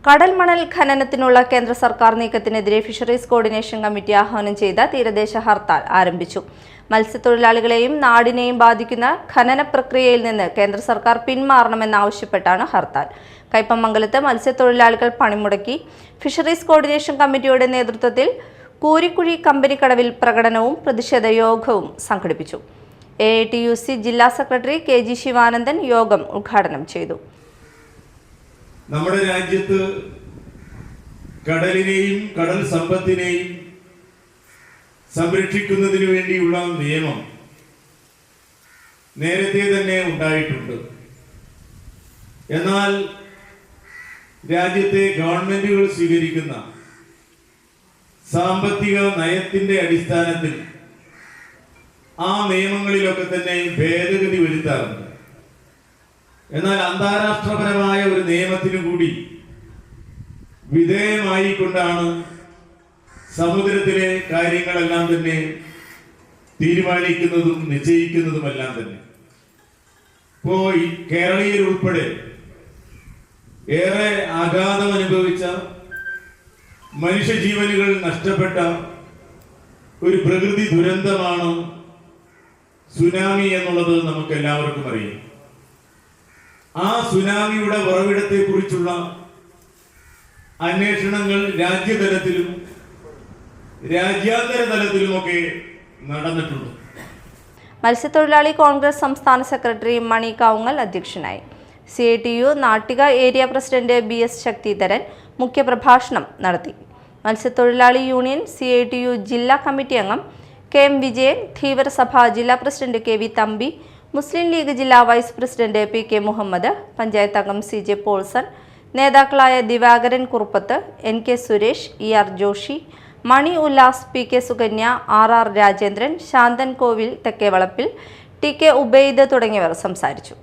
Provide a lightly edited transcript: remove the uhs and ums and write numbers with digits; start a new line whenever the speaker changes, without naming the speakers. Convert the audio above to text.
കടൽ മണൽ ഖനനത്തിനുള്ള കേന്ദ്ര സർക്കാർ നീക്കത്തിനെതിരെ ഫിഷറീസ് കോർഡിനേഷൻ കമ്മിറ്റി ആഹ്വാനം ചെയ്ത തീരദേശ ഹർത്താൽ ആരംഭിച്ചു. മത്സ്യത്തൊഴിലാളികളെയും നാടിനെയും ബാധിക്കുന്ന ഖനന പ്രക്രിയയിൽ നിന്ന് കേന്ദ്ര സർക്കാർ പിന്മാറണമെന്നാവശ്യപ്പെട്ടാണ് ഹർത്താൽ. കയ്പമംഗലത്ത് മത്സ്യത്തൊഴിലാളികൾ പണിമുടക്കി. ഫിഷറീസ് കോർഡിനേഷൻ കമ്മിറ്റിയുടെ നേതൃത്വത്തിൽ കൂരിക്കുഴി കമ്പനിക്കടവിൽ പ്രകടനവും പ്രതിഷേധ യോഗവും സംഘടിപ്പിച്ചു. AITUC ജില്ലാ സെക്രട്ടറി KG ശിവാനന്ദൻ യോഗം ഉദ്ഘാടനം ചെയ്തു.
നമ്മുടെ രാജ്യത്ത് കടലിനെയും കടൽ സമ്പത്തിനെയും സംരക്ഷിക്കുന്നതിന് വേണ്ടിയുള്ള നിയമം നേരത്തെ തന്നെ ഉണ്ടായിട്ടുണ്ട്. എന്നാൽ രാജ്യത്തെ ഗവൺമെന്റുകൾ സ്വീകരിക്കുന്ന സാമ്പത്തിക നയത്തിന്റെ അടിസ്ഥാനത്തിൽ ആ നിയമങ്ങളിലൊക്കെ തന്നെ ഭേദഗതി വരുത്താറുണ്ട്. എന്നാൽ അന്താരാഷ്ട്രപരമായ ഒരു നിയമത്തിനു കൂടി വിധേയമായിക്കൊണ്ടാണ് സമുദ്രത്തിലെ കാര്യങ്ങളെല്ലാം തന്നെ തീരുമാനിക്കുന്നതും നിശ്ചയിക്കുന്നതുമെല്ലാം തന്നെ. ഇപ്പോ ഈ കേരളീയർ ഉൾപ്പെടെ ഏറെ ആഘാതം അനുഭവിച്ച, മനുഷ്യജീവനുകൾ നഷ്ടപ്പെട്ട ഒരു പ്രകൃതി ദുരന്തമാണ് സുനാമി എന്നുള്ളത് നമുക്ക് എല്ലാവർക്കും അറിയാം. ആ സുനാമിയുടെ ഉറവിടത്തെ കുറിച്ചുള്ള അന്വേഷണങ്ങൾ രാജ്യതലത്തിലും രാജ്യാന്തര തലത്തിലുമൊക്കെ നടന്നിട്ടുണ്ട്.
മത്സ്യത്തൊഴിലാളി കോൺഗ്രസ് സംസ്ഥാന സെക്രട്ടറി മണി കാവുങ്ങൽ അധ്യക്ഷനായി. CITU Nattika area president BS Sakthidharan മുഖ്യപ്രഭാഷണം നടത്തി. മത്സ്യത്തൊഴിലാളി യൂണിയൻ CITU ജില്ലാ കമ്മിറ്റി അംഗം KM വിജയൻ, ധീവരസഭ ജില്ലാ പ്രസിഡന്റ് KV തമ്പി, മുസ്ലിം ലീഗ് ജില്ലാ vice president PK Muhammad, panchayat അംഗം CJ പോൾസൺ, നേതാക്കളായ ദിവാകരൻ കുറുപ്പത്ത്, NK സുരേഷ്, ER ജോഷി, മണി ഉല്ലാസ്, PK സുകന്യ, RR രാജേന്ദ്രൻ, ശാന്തൻ കോവിൽ തെക്കേവളപ്പിൽ, TK ഉബൈദ് തുടങ്ങിയവർ സംസാരിച്ചു.